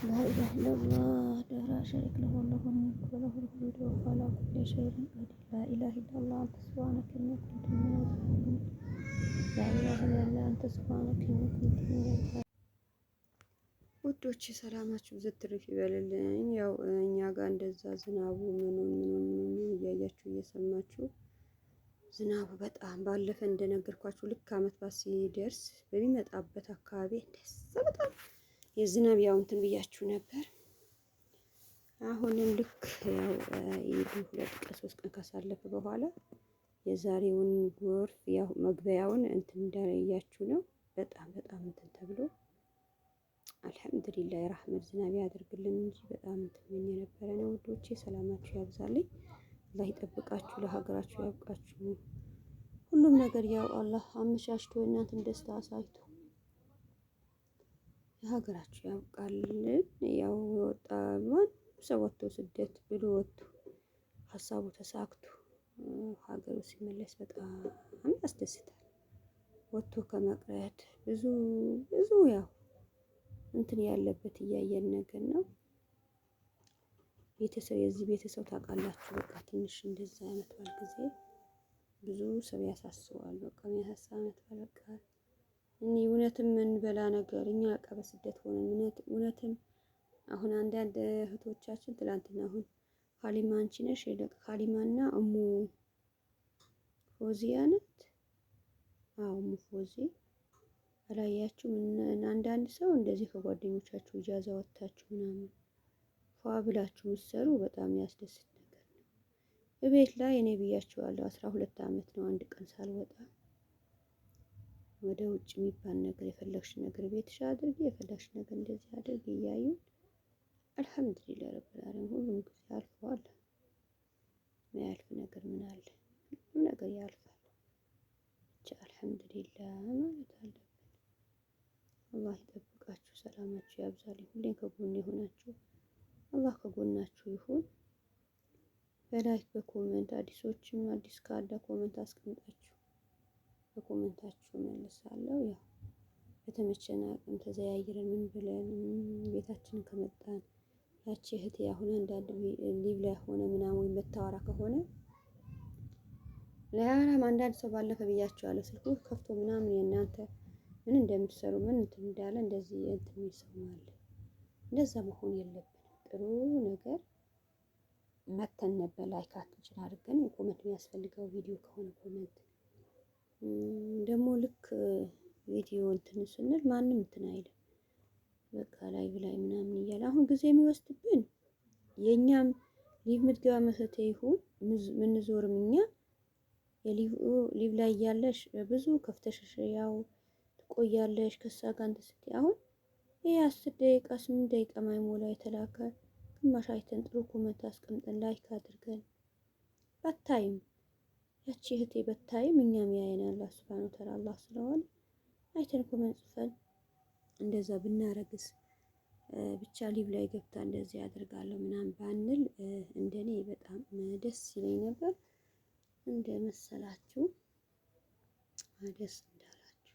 لا إله إلا الله لا شريك له له الملك وله الحمد وهو على كل شيء قدير لا إله إلا الله أنت سبحانك إني كنت من الظالمين لا إله إلا أنت سبحانك إني كنت من الظالمين ውዶች ሰላማችሁ ብዝት ትርፍ ይበልልኝ። ያው እኛ ጋር እንደዛ ዝናቡ ምኑን እያያችሁ እየሰማችሁ ዝናቡ በጣም ባለፈ እንደነገርኳችሁ ልክ አመት ባስ ሲደርስ በሚመጣበት አካባቢ እንደዛ በጣም የዝናብ ያው እንትን ብያችሁ ነበር። አሁንም ልክ ያው ኢዱ 2 ቀን 3 ቀን ካሳለፈ በኋላ የዛሬውን ጎርፍ ያው መግቢያውን እንትን እንዳያችሁ ነው። በጣም እንትን ተብሎ አልሐምዱሊላህ የራህመት ዝናብ ያደርግልን እንጂ በጣም እንትን የነበረ ነው። ውዶቼ ሰላማችሁ ያብዛልኝ፣ አላህ ይጠብቃችሁ፣ ለሀገራችሁ ያብቃችሁ። ሁሉም ነገር ያው አላህ አመቻችቶ እናንተን ደስታ አሳይቶ ለሀገራችሁ ያብቃልን። ያው ወጣ ማን ሰው ወጥቶ ስደት ብሎ ወጥቶ ሀሳቡ ተሳክቶ ሀገሩ ሲመለስ በጣም ያስደስታል። ወጥቶ ከመቅረት ብዙ ያው እንትን ያለበት እያየን ነገር ነው። ቤተሰብ የዚህ ቤተሰብ ታውቃላችሁ፣ በቃ ትንሽ እንደዛ አይነት ባል ጊዜ ብዙ ሰው ያሳስባል። በቃ የሚያሳሳ አይነት በቃ እኔ እውነትም እንበላ ነገር እኛ በቃ በስደት ሆነን እውነትም አሁን አንዳንድ እህቶቻችን ትላንትና አሁን ሀሊማ አንቺ ነሽ የለቅ ሀሊማና እሙ ፎዚያ ናት። አዎ እሙ ፎዚ አላያችሁም? አንዳንድ ሰው እንደዚህ ከጓደኞቻችሁ ኢጃዛ ወጥታችሁ ምናምን ፏ ብላችሁ ምትሰሩ በጣም ያስደስት ነገር ነው። በቤት ላይ እኔ ብያችኋለሁ 12 አመት ነው አንድ ቀን ሳልወጣ ወደ ውጭ የሚባል ነገር የፈለግሽ ነገር ቤትሽ አድርጊ፣ የፈለግሽ ነገር እንደዚህ አድርጊ እያዩ አልሐምዱሊላህ ረብል ዓለሚን ሁሉም ጊዜ አልፈዋል። የሚያልፍ ነገር ምን አለ? ሁሉም ነገር ያልፋል። ብቻ አልሐምዱሊላህ ማለት አለብን። አላህ ይጠብቃችሁ፣ ሰላማችሁ ያብዛልኝ። ሁሌም ከጎን የሆናችሁ አላህ ከጎናችሁ ይሁን። በላይክ በኮሜንት አዲሶችም አዲስ ካለ ኮሜንት አስቀምጣችሁ በኮሜንታችሁ መልሳለሁ። ያው በተመቸን አቅም ተዘያይረን ምን ብለን ቤታችንን ከመጣን ያቺ እህቴ አሁን አንዳንድ ሊቭ ላይ ሆነ ምናምን ወይም መታወራ ከሆነ ለያራም አንዳንድ ሰው ባለፈ ብያችኋለሁ ስልኩ ከፍቶ ምናምን የእናንተ ምን እንደምትሰሩ ምን እንትን እንዳለ እንደዚህ እንትን ይሰማል። እንደዛ መሆን የለብንም። ጥሩ ነገር መተን ነበር ላይካችን አድርገን ኮመንት የሚያስፈልገው ቪዲዮ ከሆነ ኮመንት ደግሞ ልክ ቪዲዮ እንትን ስንል ማንም እንትን አይልም። በቃ ላይ ምናምን እያለ አሁን ጊዜ የሚወስድብን የኛም ሊቭ ምትገባ መስጠት ይሁን ምንዞርም እኛ ሊቭ ላይ እያለሽ ብዙ ከፍተሽ ያው ትቆያለሽ ከሳ ጋር እንትን ስትይ አሁን ይሄ 10 ደቂቃ 8 ደቂቃ ማይሞላ የተላከ ግማሽ አይተን ጥሩ ኮመንት አስቀምጠን ላይክ አድርገን በታይም ያቺ እህቴ በታይም እኛም ያየናል አላህ ሱብሃነሁ ወተዓላ አላህ ስለሆነ አይተን ኮመንት ጽፈን እንደዛ ብናረግስ ብቻ ሊቭ ላይ ገብታ እንደዚህ ያደርጋለሁ ምናምን ባንል እንደኔ በጣም ደስ ይለኝ ነበር። እንደ መሰላችሁ ደስ እንዳላችሁ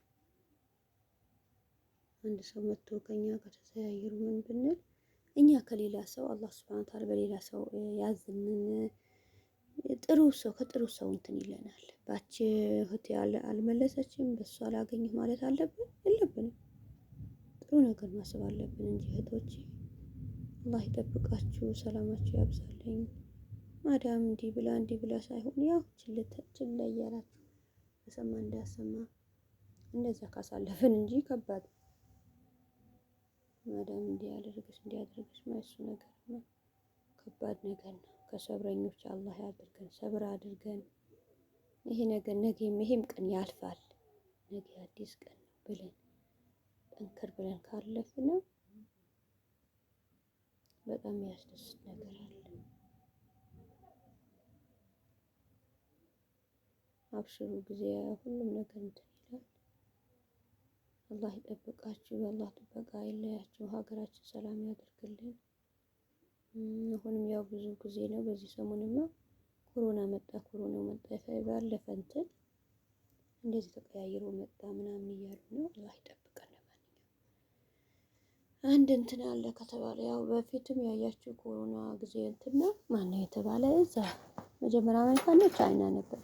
አንድ ሰው መጥቶ ከኛ ጋር ተዘያየሩ ምን ብንል እኛ ከሌላ ሰው አላህ ሱብሃነሁ ወተዓላ በሌላ ሰው ያዝንን ጥሩ ሰው ከጥሩ ሰው እንትን ይለናል። ባች እህቴ አልመለሰችም በሷ አላገኘህ ማለት አለብን የለብንም። ጥሩ ነገር ማሰብ አለብን እንጂ እህቶቼ አላህ ይጠብቃችሁ፣ ሰላማችሁ ያብዛልኝ። ማዳም እንዲህ ብላ ሳይሆን ያው ችላ እያላችሁ በሰማ እንዳሰማ እንደዛ ካሳለፍን እንጂ ከባድ ማዳም እንዲያደርግሽ ማይሱ ነገር ነው። ከባድ ነገር ነው። ከሰብረኞች አላህ ያድርገን። ሰብር አድርገን ይሄ ነገር ነገም ይሄም ቀን ያልፋል፣ ነገ አዲስ ቀን ነው ብለን ጠንከር ብለን ካለፍን በጣም ያስደስት ነገር አለ። አብሽሩ ጊዜ ሁሉም ነገር እንትን ይላል። አላህ ይጠብቃችሁ፣ የአላህ ጥበቃ አይለያችሁ፣ ሀገራችን ሰላም ያደርግልን። አሁንም ያው ብዙ ጊዜ ነው በዚህ ሰሞንማ ኮሮና መጣ ባለፈ እንትን እንደዚህ ተቀያይሮ መጣ ምናምን እያሉ ነው። አላህ ይጠብቀን። አንድ እንትን አለ ከተባለ ያው በፊትም ያያችሁ ኮሮና ጊዜ እንትን ነው ማነው የተባለ እዛ መጀመሪያ አሜሪካ ነው ቻይና ነበር።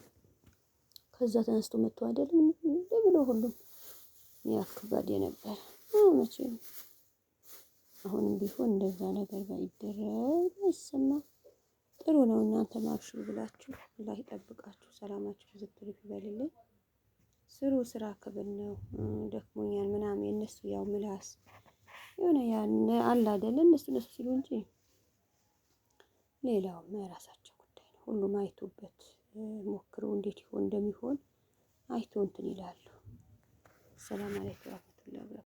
ከዛ ተነስቶ መጥቶ አይደለም እንዴ ብሎ ሁሉም ያክባድ የነበር መቼም አሁንም ቢሆን እንደዛ ነገር ባይደረግ አይሰማ ጥሩ ነው። እናንተ ማብሽሩ ብላችሁ አላህ ይጠብቃችሁ፣ ሰላማችሁ ብዙ ትርፍ ይበልልኝ። ስሩ፣ ስራ ክብር ነው። ደክሞኛል ምናምን የነሱ ያው ምላስ የሆነ ያን አለ አይደለ እነሱ ሲሉ እንጂ ሌላውም የራሳቸው ጉዳይ ነው። ሁሉም አይቶበት ሞክሮ እንዴት ይሆን እንደሚሆን አይቶ እንትን ይላሉ። ሰላም አለይኩም ወራህመቱላሂ